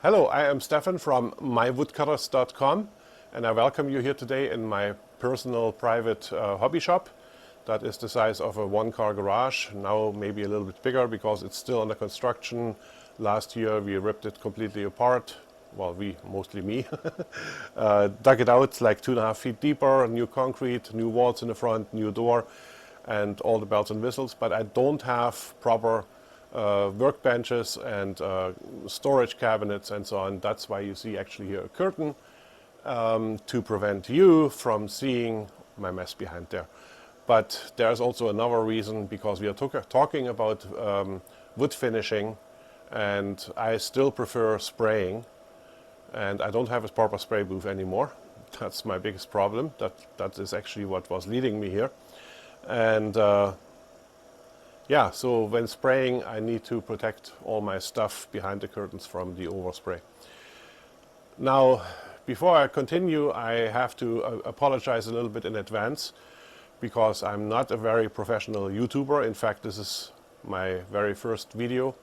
Hello, I am Stefan from mywoodcutters.com, and I welcome you here today in my personal private hobby shop that is the size of a one-car garage, now maybe a little bit bigger because it's still under construction. Last year we ripped it completely apart. Well, mostly me, dug it out like 2.5 feet deeper, new concrete, new walls in the front, new door, and all the bells and whistles, but I don't have proper workbenches and storage cabinets and so on. That's why you see actually here a curtain to prevent you from seeing my mess behind there. But there's also another reason, because we are talking about wood finishing, and I still prefer spraying, and I don't have a proper spray booth anymore. That's my biggest problem. That is actually what was leading me here. And yeah, so when spraying, I need to protect all my stuff behind the curtains from the overspray. Now, before I continue, I have to apologize a little bit in advance, because I'm not a very professional YouTuber. In fact, this is my very first video,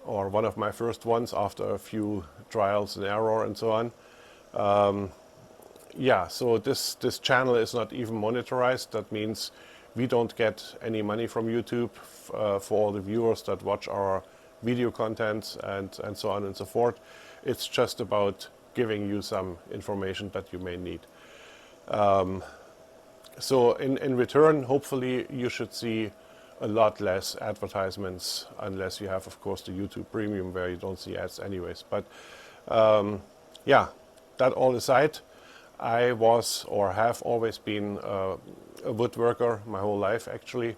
or one of my first ones after a few trials and error and so on. Yeah, so this channel is not even monetized. That means we don't get any money from YouTube for all the viewers that watch our video content and so on and so forth. It's just about giving you some information that you may need. So in return, hopefully you should see a lot less advertisements, unless you have, of course, the YouTube Premium where you don't see ads anyways. But yeah, that all aside, I was or have always been a woodworker my whole life actually,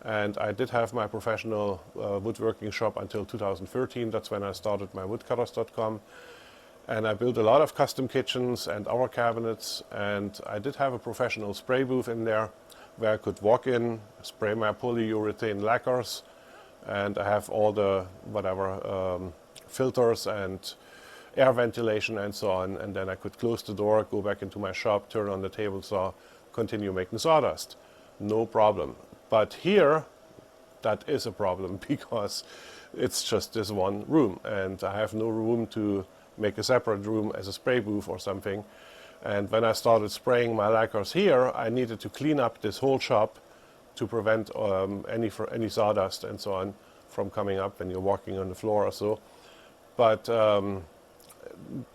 and I did have my professional woodworking shop until 2013. That's when I started mywoodcutters.com, and I built a lot of custom kitchens and our cabinets, and I did have a professional spray booth in there where I could walk in, spray my polyurethane lacquers, and I have all the whatever filters and air ventilation and so on, and then I could close the door, go back into my shop, turn on the table saw, continue making sawdust. No problem. But here, that is a problem, because it's just this one room, and I have no room to make a separate room as a spray booth or something. And when I started spraying my lacquers here, I needed to clean up this whole shop to prevent any sawdust and so on from coming up when you're walking on the floor or so. But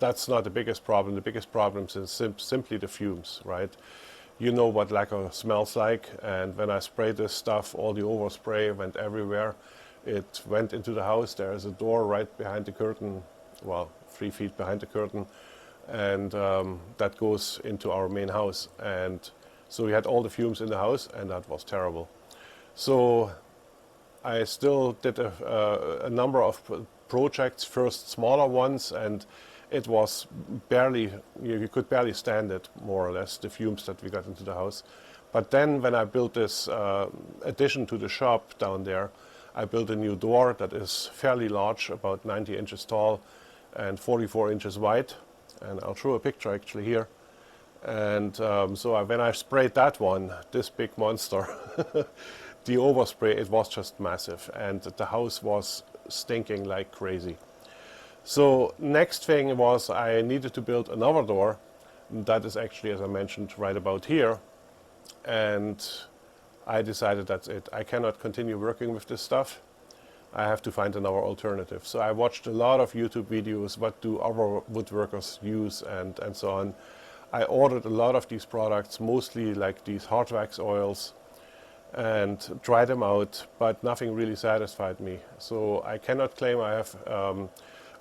that's not the biggest problem. The biggest problem is simply the fumes, right? You know what lacquer smells like, and when I sprayed this stuff, all the overspray went everywhere. It went into the house. There is a door right behind the curtain, well, 3 feet behind the curtain, and that goes into our main house. And so we had all the fumes in the house, and that was terrible. So I still did a number of projects, first smaller ones, and it was barely, you could barely stand it, more or less, the fumes that we got into the house. But then when I built this addition to the shop down there, I built a new door that is fairly large, about 90 inches tall and 44 inches wide. And I'll show a picture actually here. And so when I sprayed that one, this big monster, the overspray, it was just massive, and the house was stinking like crazy. So next thing was I needed to build another door. That is actually, as I mentioned, right about here. And I decided that's it. I cannot continue working with this stuff. I have to find another alternative. So I watched a lot of YouTube videos, what do other woodworkers use and so on. I ordered a lot of these products, mostly like these hard wax oils, and tried them out, but nothing really satisfied me. So I cannot claim I have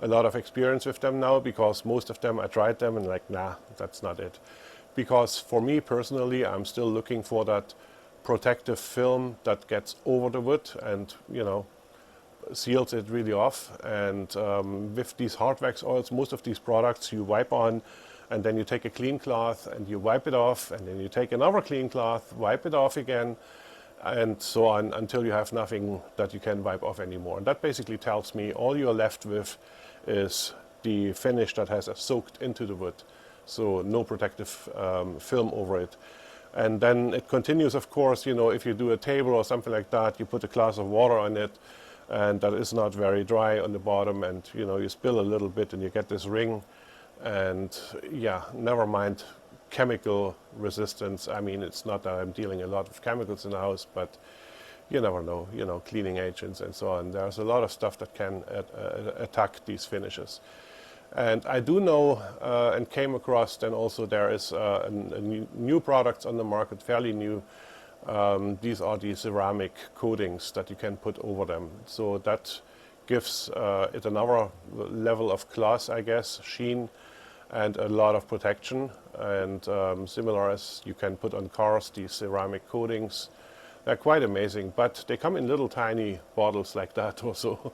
a lot of experience with them now, because most of them I tried them and like, nah, that's not it. Because for me personally, I'm still looking for that protective film that gets over the wood and, you know, seals it really off. And with these hard wax oils, most of these products you wipe on, and then you take a clean cloth and you wipe it off, and then you take another clean cloth, wipe it off again, and so on, until you have nothing that you can wipe off anymore. And that basically tells me all you're left with is the finish that has soaked into the wood, so no protective film over it. And then it continues, of course, you know, if you do a table or something like that, you put a glass of water on it, and that is not very dry on the bottom, and you know, you spill a little bit and you get this ring. And yeah, never mind chemical resistance. I mean, it's not that I'm dealing a lot with chemicals in the house, but you never know, you know, cleaning agents and so on. There's a lot of stuff that can attack these finishes. And I do know and came across then also there is a new products on the market, fairly new. These are the ceramic coatings that you can put over them. So that gives it another level of gloss, I guess, sheen, and a lot of protection. And similar as you can put on cars, these ceramic coatings. They're quite amazing, but they come in little tiny bottles like that also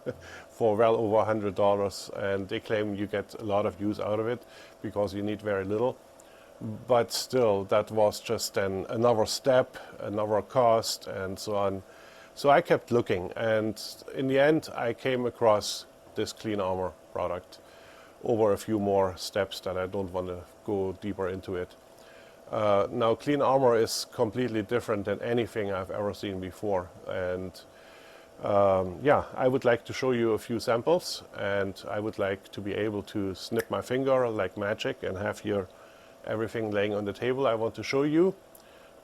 for well over $100, and they claim you get a lot of use out of it because you need very little. But still, that was just then another step, another cost, and so on. So I kept looking, and in the end I came across this Clean Armor product over a few more steps that I don't want to go deeper into it. Now, Clean Armor is completely different than anything I've ever seen before, and yeah, I would like to show you a few samples, and I would like to be able to snip my finger like magic and have here everything laying on the table I want to show you.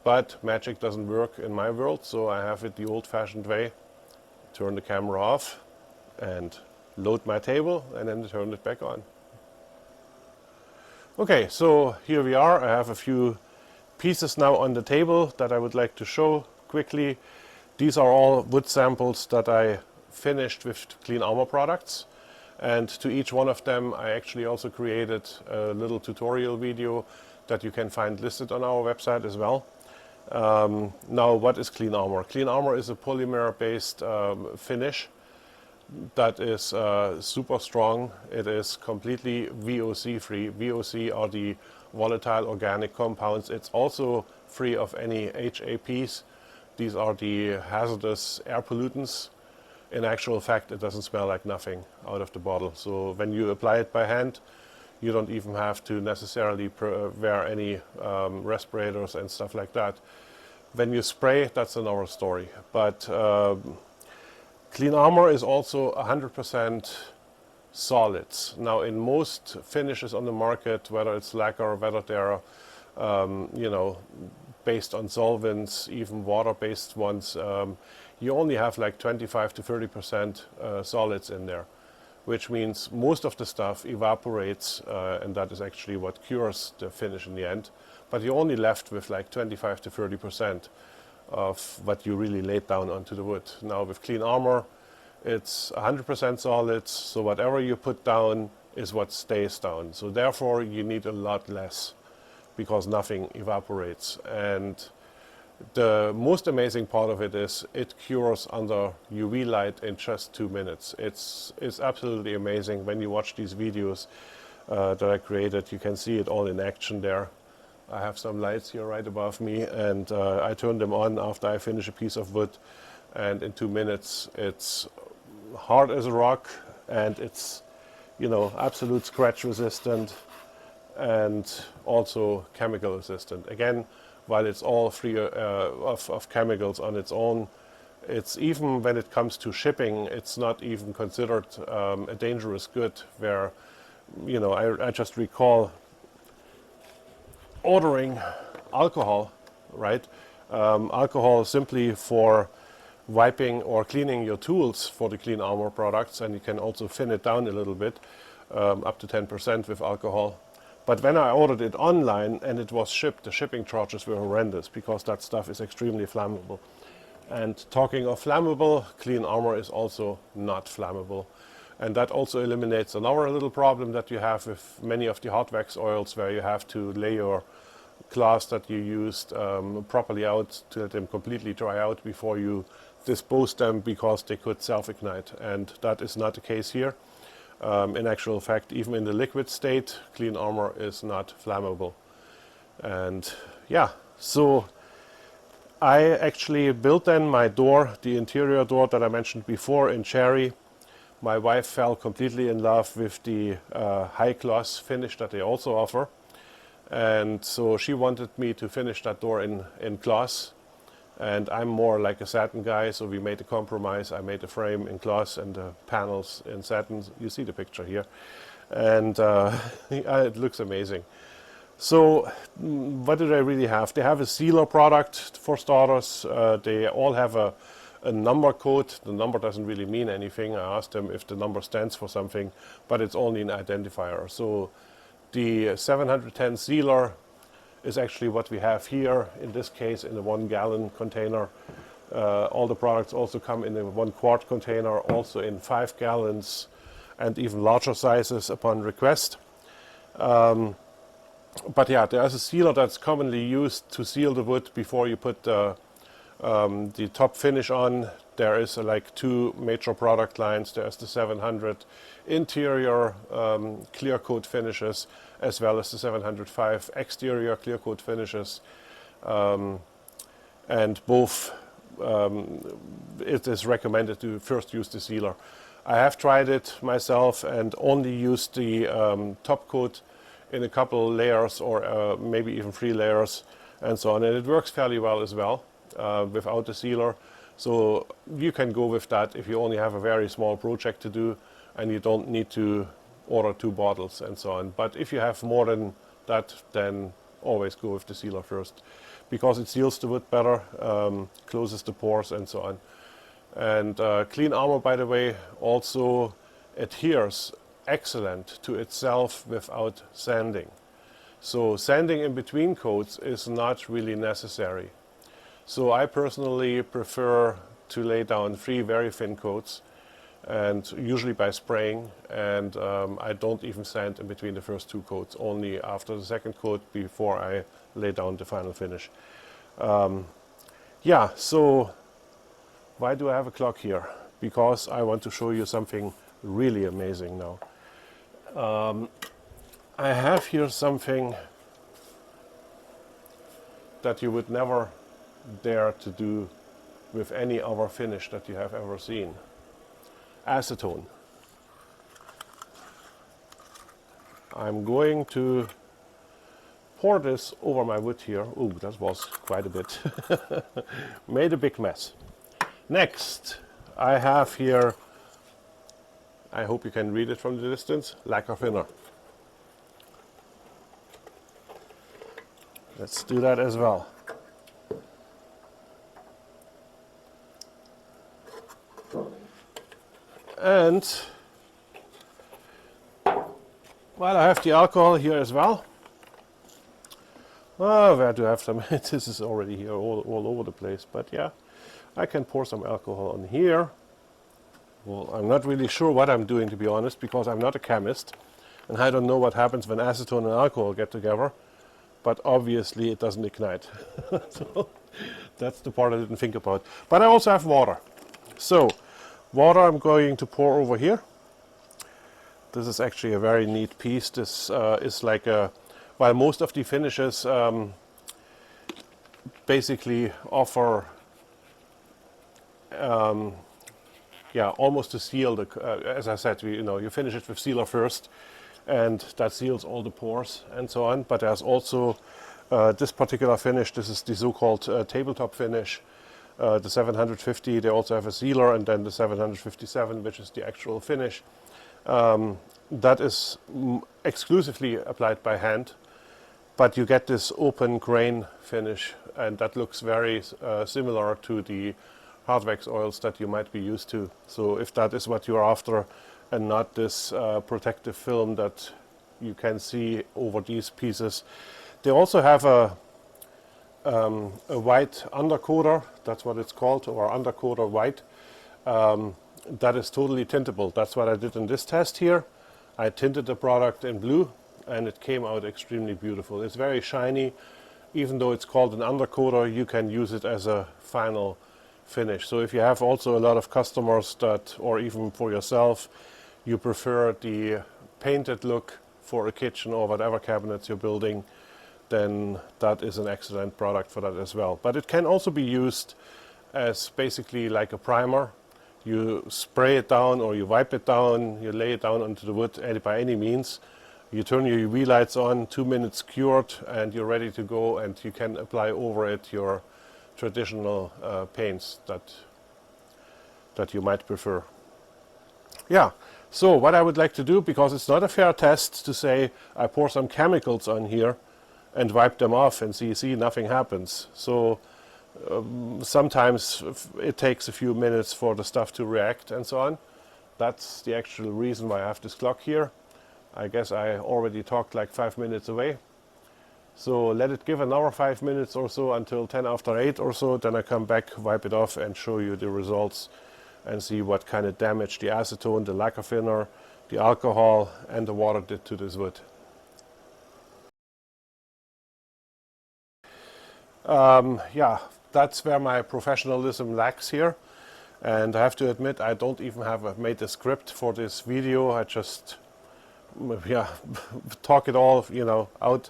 But magic doesn't work in my world, so I have it the old-fashioned way. Turn the camera off and load my table and then turn it back on. Okay, so here we are. I have a few pieces now on the table that I would like to show quickly. These are all wood samples that I finished with Clean Armor products, and to each one of them I actually also created a little tutorial video that you can find listed on our website as well. Now, what is Clean Armor? Clean Armor is a polymer based finish that is super strong. It is completely VOC free. VOC are the volatile organic compounds. It's also free of any HAPs. These are the hazardous air pollutants. In actual fact, it doesn't smell like nothing out of the bottle. So when you apply it by hand, you don't even have to necessarily wear any respirators and stuff like that. When you spray, that's another story. But Clean Armor is also 100% solids. Now, in most finishes on the market, whether it's lacquer, whether they're you know, based on solvents, even water-based ones, you only have like 25 to 30% solids in there, which means most of the stuff evaporates, and that is actually what cures the finish in the end. But you're only left with like 25 to 30% of what you really laid down onto the wood. Now with Clean Armor, it's 100% solids, so whatever you put down is what stays down. So therefore you need a lot less because nothing evaporates. And the most amazing part of it is it cures under UV light in just 2 minutes. It's absolutely amazing. When you watch these videos that I created, you can see it all in action there. I have some lights here right above me, and I turn them on after I finish a piece of wood, and in 2 minutes it's hard as a rock, and it's, you know, absolute scratch resistant and also chemical resistant. Again, while it's all free of chemicals on its own, it's, even when it comes to shipping, it's not even considered a dangerous good, where, you know, I just recall ordering alcohol, right? Alcohol simply for wiping or cleaning your tools for the Clean Armor products, and you can also thin it down a little bit, up to 10% with alcohol. But when I ordered it online and it was shipped, the shipping charges were horrendous because that stuff is extremely flammable. And talking of flammable, Clean Armor is also not flammable. And that also eliminates another little problem that you have with many of the hot wax oils, where you have to lay your glass that you used properly out to let them completely dry out before you dispose them, because they could self-ignite. And that is not the case here. In actual fact, even in the liquid state, Clean Armor is not flammable. And yeah, so I actually built then my door, the interior door that I mentioned before, in cherry. My wife fell completely in love with the high gloss finish that they also offer. And so she wanted me to finish that door in gloss. and I'm more like a satin guy, so we made a compromise. I made the frame in gloss and the panels in satin. You see the picture here, and it looks amazing. So what do they really have? They have a sealer product for starters. They all have a number code. The number doesn't really mean anything. I asked them if the number stands for something, but it's only an identifier. So the 710 sealer is actually what we have here, in this case in a 1 gallon container. All the products also come in a 1 quart container, also in 5 gallons and even larger sizes upon request. But yeah, there's a sealer that's commonly used to seal the wood before you put the top finish on. There is like 2 major product lines. There's the 700 interior clear coat finishes, as well as the 705 exterior clear coat finishes. And both, it is recommended to first use the sealer. I have tried it myself and only used the top coat in a couple layers, or maybe even 3 layers and so on. And it works fairly well as well without the sealer. So you can go with that if you only have a very small project to do and you don't need to order 2 bottles and so on. But if you have more than that, then always go with the sealer first, because it seals the wood better, closes the pores and so on. And Clean Armor, by the way, also adheres excellent to itself without sanding. So sanding in between coats is not really necessary. So I personally prefer to lay down 3 very thin coats, and usually by spraying, and I don't even sand in between the first 2 coats, only after the second coat before I lay down the final finish. Yeah, so why do I have a clock here? Because I want to show you something really amazing now. I have here something that you would never dare to do with any other finish that you have ever seen. Acetone. I'm going to pour this over my wood here. Oh, that was quite a bit. Made a big mess. Next, I have here, I hope you can read it from the distance, lacquer thinner. Let's do that as well. And while I have the alcohol here as well, where do I have some? This is already here all over the place, but yeah, I can pour some alcohol on here. Well, I'm not really sure what I'm doing, to be honest, because I'm not a chemist, and I don't know what happens when acetone and alcohol get together, but obviously it doesn't ignite. So that's the part I didn't think about. But I also have water. So water I'm going to pour over here. This is actually a very neat piece. This is like a, while most of the finishes basically offer yeah, almost to seal the, as I said, you finish it with sealer first, and that seals all the pores and so on. But there's also this particular finish. This is the so-called tabletop finish. The 750, they also have a sealer, and then the 757, which is the actual finish. That is exclusively applied by hand, but you get this open grain finish, and that looks very similar to the hard wax oils that you might be used to. So if that is what you're after, and not this protective film that you can see over these pieces. They also have a white undercoater, that's what it's called, or undercoater white, that is totally tintable. That's what I did in this test here. I tinted the product in blue, and it came out extremely beautiful. It's very shiny. Even though it's called an undercoater, you can use it as a final finish. So if you have also a lot of customers that, or even for yourself, you prefer the painted look for a kitchen or whatever cabinets you're building, then that is an excellent product for that as well. But it can also be used as basically like a primer. You spray it down or you wipe it down, you lay it down onto the wood by any means. You turn your UV lights on, 2 minutes cured, and you're ready to go, and you can apply over it your traditional paints that you might prefer. Yeah, so what I would like to do, because it's not a fair test to say I pour some chemicals on here and wipe them off and see nothing happens. So sometimes it takes a few minutes for the stuff to react and so on. That's the actual reason why I have this clock here. I guess I already talked like 5 minutes away. So let it give another 5 minutes or so until 10 after 8 or so. Then I come back, wipe it off and show you the results and see what kind of damage the acetone, the lacquer thinner, the alcohol and the water did to this wood. Yeah, that's where my professionalism lacks here. And I have to admit, I don't even have made a script for this video. I just, yeah, talk it all, you know, out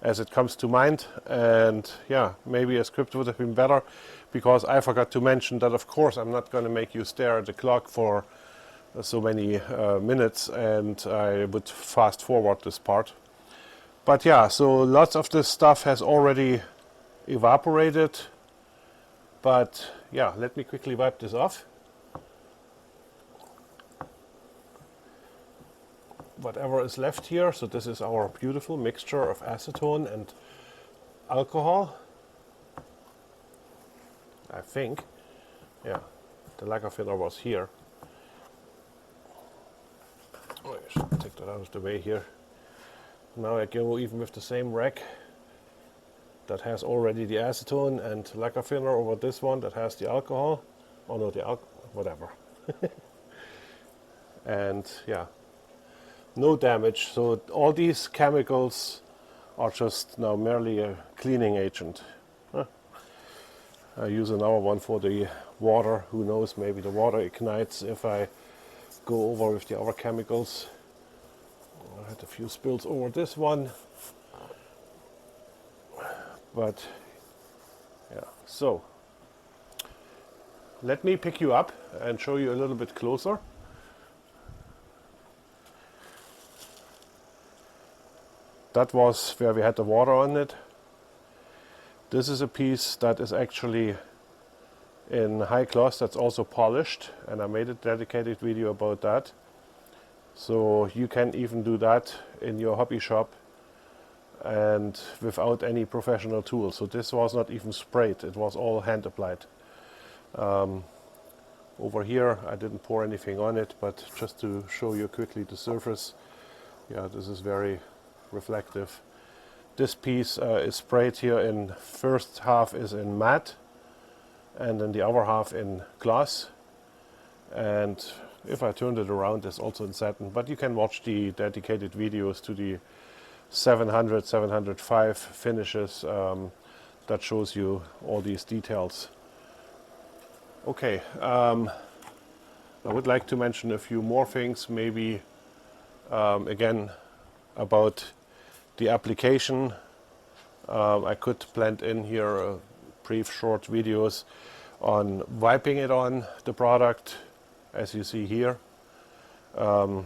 as it comes to mind. And yeah, maybe a script would have been better, because I forgot to mention that of course I'm not going to make you stare at the clock for so many minutes, and I would fast forward this part. But yeah, so lots of this stuff has already evaporated. But yeah, let me quickly wipe this off. Whatever is left here, so this is our beautiful mixture of acetone and alcohol. I think, yeah, the lacquer thinner was here. Oh, I should take that out of the way here. Now I go even with the same rack that has already the acetone and lacquer thinner over this one that has the alcohol. Oh no, the whatever. And yeah, no damage. So all these chemicals are just now merely a cleaning agent. I use another one for the water. Who knows, maybe the water ignites if I go over with the other chemicals. I had a few spills over this one. But yeah, so let me pick you up and show you a little bit closer. That was where we had the water on it. This is a piece that is actually in high gloss, that's also polished, and I made a dedicated video about that. So you can even do that in your hobby shop and without any professional tools. So this was not even sprayed, it was all hand applied. Over here I didn't pour anything on it, but just to show you quickly the surface, yeah, this is very reflective. This piece is sprayed here in, first half is in matte and then the other half in glass, and if I turned it around it's also in satin, but you can watch the dedicated videos to the 700, 705 finishes that shows you all these details. Okay, I would like to mention a few more things, maybe again about the application. I could blend in here brief short videos on wiping it on the product, as you see here. The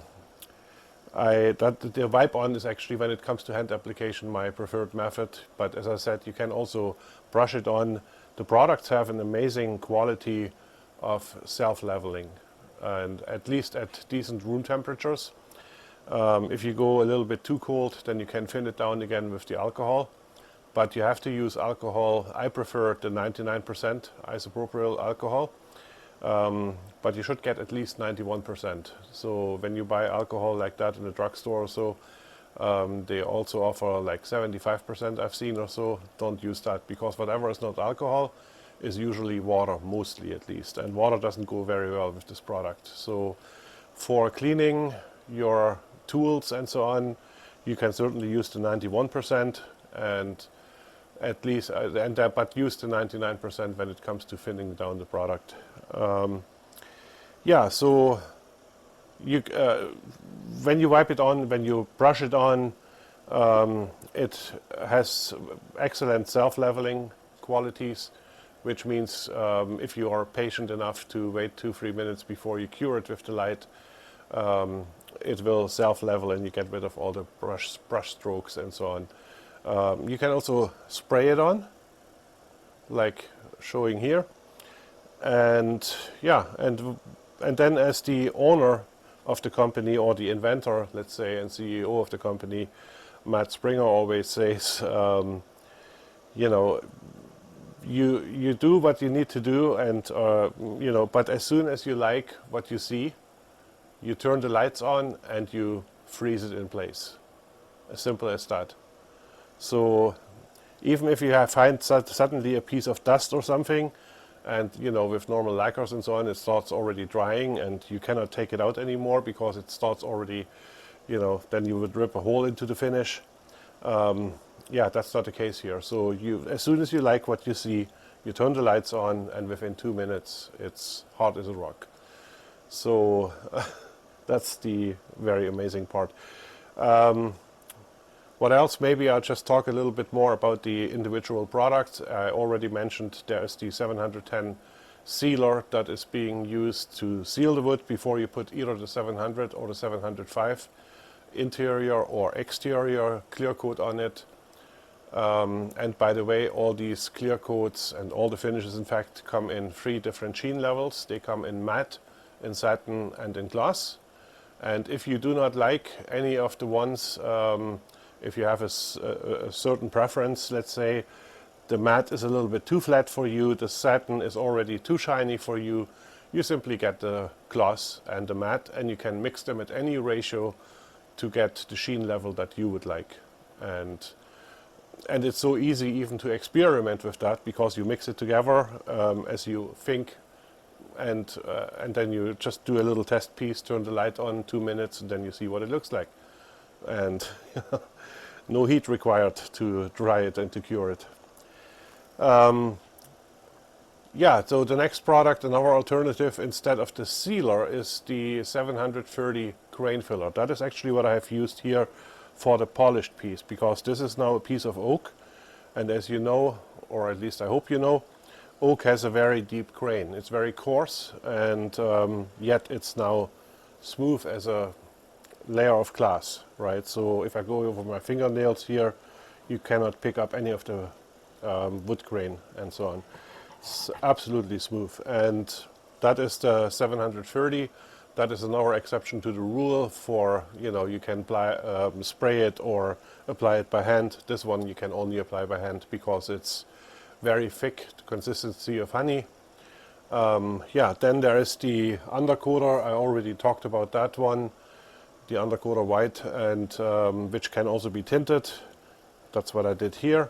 wipe on is actually, when it comes to hand application, my preferred method, but as I said, you can also brush it on. The products have an amazing quality of self-leveling, and at least at decent room temperatures. If you go a little bit too cold, then you can thin it down again with the alcohol, but you have to use alcohol. I prefer the 99% isopropyl alcohol, but you should get at least 91%. So when you buy alcohol like that in a drugstore or so, they also offer like 75%, I've seen, or so. Don't use that, because whatever is not alcohol is usually water, mostly at least, and water doesn't go very well with this product. So for cleaning your tools and so on, you can certainly use the 91%, and at least but use the 99% when it comes to thinning down the product. Yeah, so you when you wipe it on, when you brush it on, it has excellent self-leveling qualities, which means if you are patient enough to wait 2-3 minutes before you cure it with the light, it will self-level and you get rid of all the brush strokes and so on. You can also spray it on, like showing here. And yeah, and then as the owner of the company, or the inventor, let's say, and CEO of the company, Matt Springer always says, you know, you do what you need to do, and you know, but as soon as you like what you see, you turn the lights on and you freeze it in place. As simple as that. So even if you find suddenly a piece of dust or something, and you know, with normal lacquers and so on, it starts already drying and you cannot take it out anymore because it starts already, you know, then you would rip a hole into the finish. Yeah, that's not the case here. So you, as soon as you like what you see, you turn the lights on, and within 2 minutes it's hard as a rock. So that's the very amazing part. What else? Maybe I'll just talk a little bit more about the individual products. I already mentioned there is the 710 sealer that is being used to seal the wood before you put either the 700 or the 705 interior or exterior clear coat on it. And by the way, all these clear coats and all the finishes, in fact, come in 3 different sheen levels. They come in matte, in satin, and in gloss. And if you do not like any of the ones, if you have a certain preference, let's say, the matte is a little bit too flat for you, the satin is already too shiny for you, you simply get the gloss and the matte, and you can mix them at any ratio to get the sheen level that you would like. And it's so easy even to experiment with that, because you mix it together as you think, and then you just do a little test piece, turn the light on, 2 minutes, and then you see what it looks like. And no heat required to dry it and to cure it. Yeah, so the next product, another alternative instead of the sealer, is the 730 grain filler. That is actually what I have used here for the polished piece, because this is now a piece of oak, and as you know, or at least I hope you know, oak has a very deep grain. It's very coarse, and yet it's now smooth as a layer of glass, right? So if I go over my fingernails here, you cannot pick up any of the wood grain and so on. It's absolutely smooth, and that is the 730. That is another exception to the rule for, you know, you can spray it or apply it by hand. This one you can only apply by hand because it's very thick, the consistency of honey. Yeah, then there is the undercoater. I already talked about that one. The undercoater white, and which can also be tinted. That's what I did here.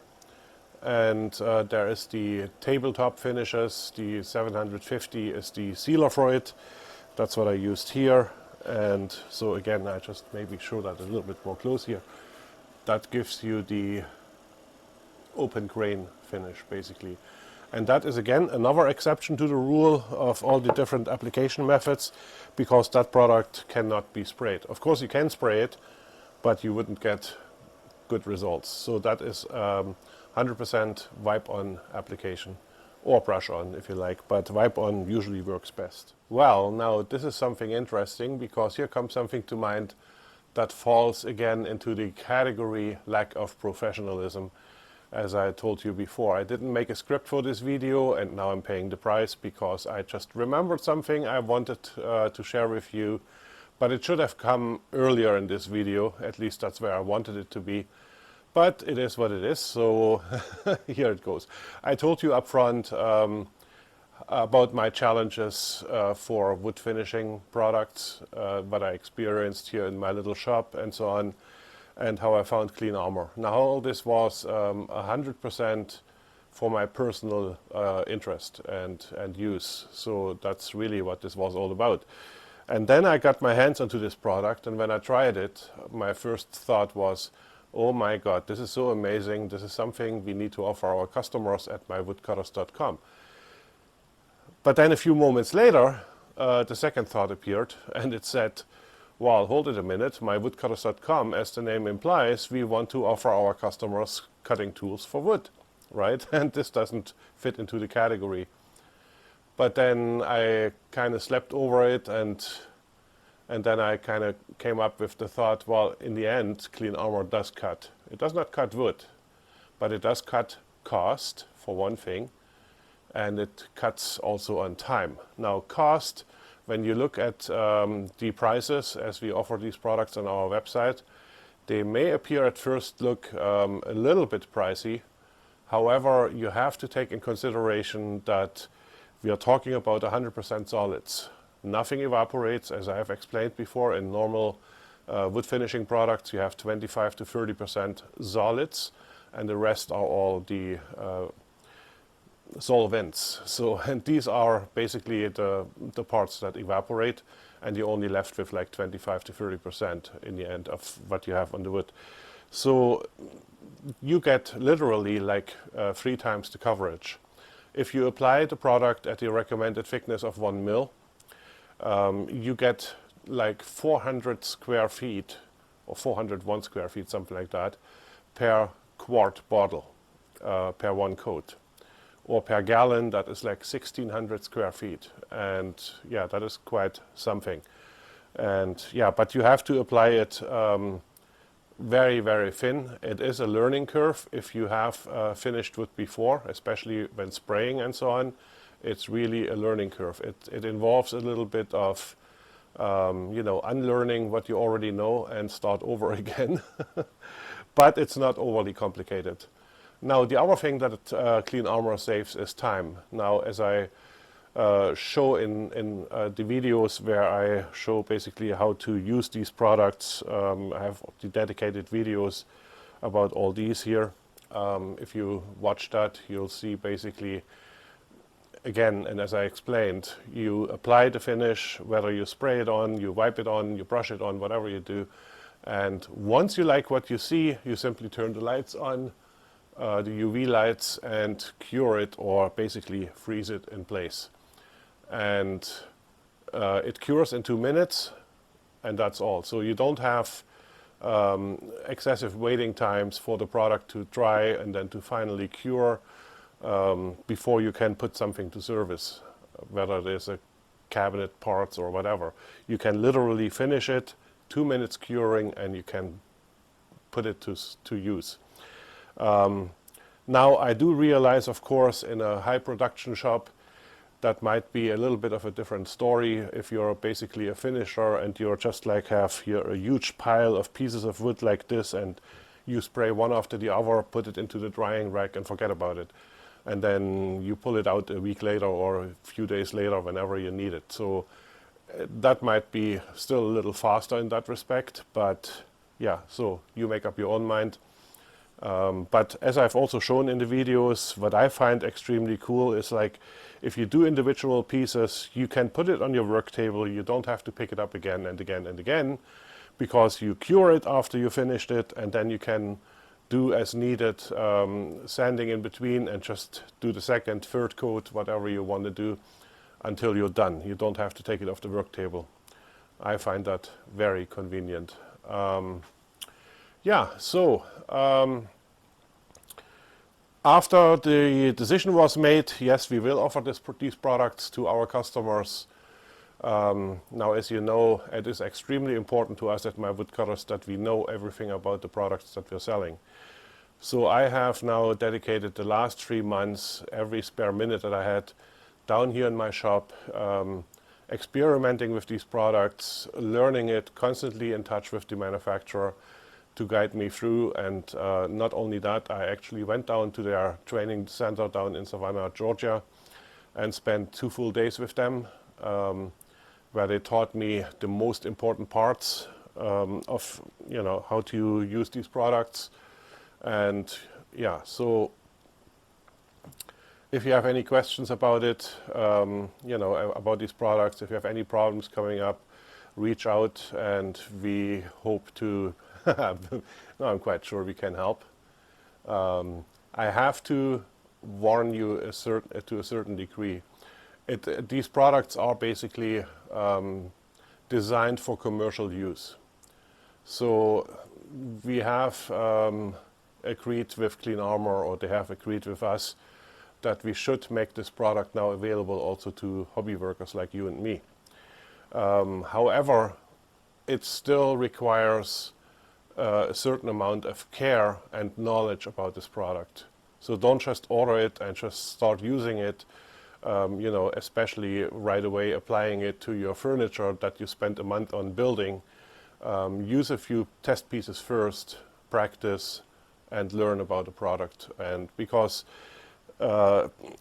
And there is the tabletop finishes. The 750 is the sealer for it. That's what I used here. And so again, I just maybe show that a little bit more close here. That gives you the open grain finish, basically. And that is again another exception to the rule of all the different application methods, because that product cannot be sprayed. Of course you can spray it, but you wouldn't get good results. So that is 100% wipe-on application, or brush-on if you like, but wipe-on usually works best. Well, now this is something interesting, because here comes something to mind that falls again into the category lack of professionalism. As I told you before, I didn't make a script for this video, and now I'm paying the price because I just remembered something I wanted to share with you, but it should have come earlier in this video. At least that's where I wanted it to be, but it is what it is, so here it goes. I told you up front about my challenges for wood finishing products, what I experienced here in my little shop and so on, and how I found Clean Armor. Now, all this was 100% for my personal interest and use. So that's really what this was all about. And then I got my hands onto this product, and when I tried it, my first thought was, oh my God, this is so amazing. This is something we need to offer our customers at mywoodcutters.com. But then a few moments later, the second thought appeared, and it said, well, hold it a minute, mywoodcutters.com, as the name implies, we want to offer our customers cutting tools for wood, right? And this doesn't fit into the category. But then I kind of slept over it, and then I kind of came up with the thought, well, in the end, Clean Armor does cut. It does not cut wood, but it does cut cost, for one thing. and it cuts also on time. Now cost, when you look at the prices as we offer these products on our website, they may appear at first look a little bit pricey. However, you have to take in consideration that we are talking about 100% solids. Nothing evaporates, as I have explained before. In normal wood finishing products, you have 25 to 30% solids, and the rest are all the solvents. So, and these are basically the parts that evaporate, and you're only left with like 25 to 30% in the end of what you have on the wood. So you get literally like 3 times the coverage. If you apply the product at the recommended thickness of 1 mil, you get like 400 square feet or 401 square feet, something like that, per quart bottle, per 1 coat. Or per gallon, that is like 1,600 square feet. And yeah, that is quite something. And yeah, but you have to apply it very, very thin. It is a learning curve. If you have finished wood before, especially when spraying and so on, it's really a learning curve. It involves a little bit of, unlearning what you already know and start over again. But it's not overly complicated. Now, the other thing that Clean Armor saves is time. Now, as I show in the videos where I show basically how to use these products, I have the dedicated videos about all these here. If you watch that, you'll see basically, again, and as I explained, you apply the finish, whether you spray it on, you wipe it on, you brush it on, whatever you do. And once you like what you see, you simply turn the lights on, the UV lights, and cure it or basically freeze it in place. And it cures in 2 minutes, and that's all. So you don't have excessive waiting times for the product to dry and then to finally cure before you can put something to service, whether it is a cabinet parts or whatever. You can literally finish it, 2 minutes curing, and you can put it to use. Now, I do realize, of course, in a high production shop, that might be a little bit of a different story. If you're basically a finisher and you're just like have here a huge pile of pieces of wood like this, and you spray one after the other, put it into the drying rack and forget about it. And then you pull it out a week later or a few days later whenever you need it. So that might be still a little faster in that respect, but yeah, so you make up your own mind. But as I've also shown in the videos, what I find extremely cool is like if you do individual pieces, you can put it on your work table. You don't have to pick it up again and again and again, because you cure it after you finished it, and then you can do as needed sanding in between and just do the second, third coat, whatever you want to do until you're done. You don't have to take it off the work table. I find that very convenient. Yeah, so after the decision was made, yes, we will offer these products to our customers. Now, as you know, it is extremely important to us at My Woodcutters that we know everything about the products that we're selling. So I have now dedicated the last 3 months, every spare minute that I had, down here in my shop, experimenting with these products, learning it, constantly in touch with the manufacturer to guide me through. And not only that, I actually went down to their training center down in Savannah, Georgia, and spent 2 full days with them, where they taught me the most important parts of how to use these products. And yeah, so if you have any questions about it, about these products, if you have any problems coming up, reach out, and we hope to no, I'm quite sure we can help. I have to warn you to a certain degree. These products are basically designed for commercial use. So we have agreed with Clean Armor, or they have agreed with us, that we should make this product now available also to hobby workers like you and me. However, it still requires a certain amount of care and knowledge about this product. So don't just order it and just start using it you know, especially right away applying it to your furniture that you spent a month on building. Use a few test pieces first, practice, and learn about the product. And because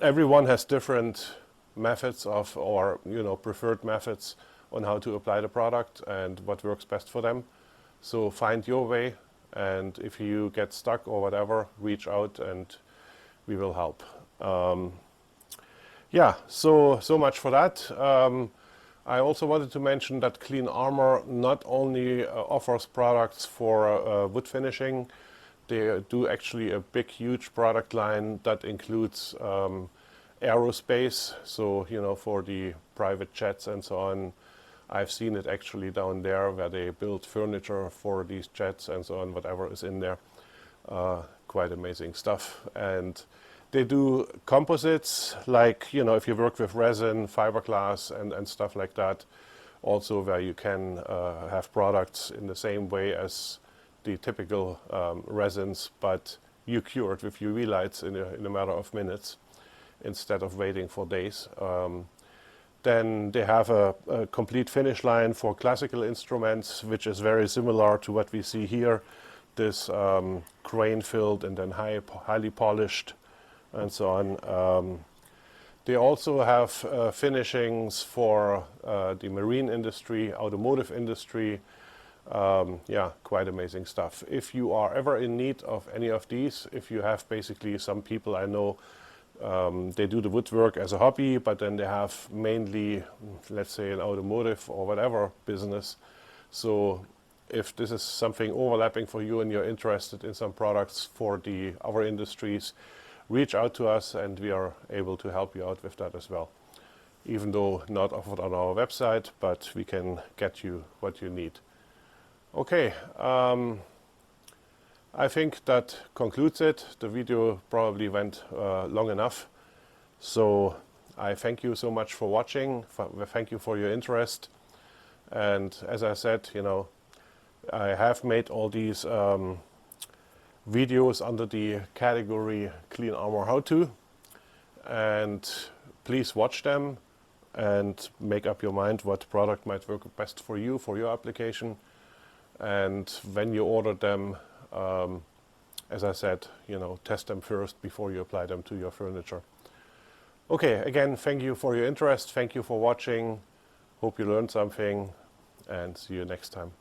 everyone has different methods of, or you know, preferred methods on how to apply the product and what works best for them. So find your way, and if you get stuck or whatever, reach out and we will help. Yeah, so much for that. I also wanted to mention that Clean Armor not only offers products for wood finishing, they do actually a big, huge product line that includes aerospace. So, you know, for the private jets and so on. I've seen it actually down there where they build furniture for these jets and so on, whatever is in there. Quite amazing stuff. And they do composites, like, you know, if you work with resin, fiberglass and stuff like that. Also where you can have products in the same way as the typical resins, but you cure it with UV lights in a matter of minutes instead of waiting for days. Then they have a complete finish line for classical instruments, which is very similar to what we see here. This grain-filled and then highly polished and so on. They also have finishings for the marine industry, automotive industry. Yeah, quite amazing stuff. If you are ever in need of any of these, if you have basically some people I know, they do the woodwork as a hobby, but then they have mainly, let's say, an automotive or whatever business. So if this is something overlapping for you and you're interested in some products for the other industries, reach out to us and we are able to help you out with that as well. Even though not offered on our website, but we can get you what you need. Okay. I think that concludes it. The video probably went long enough. So I thank you so much for watching. Thank you for your interest. And as I said, you know, I have made all these videos under the category Clean Armor How To. And please watch them and make up your mind what product might work best for you, for your application. And when you order them, as I said, you know, test them first before you apply them to your furniture. Okay, again, thank you for your interest. Thank you for watching. Hope you learned something and see you next time.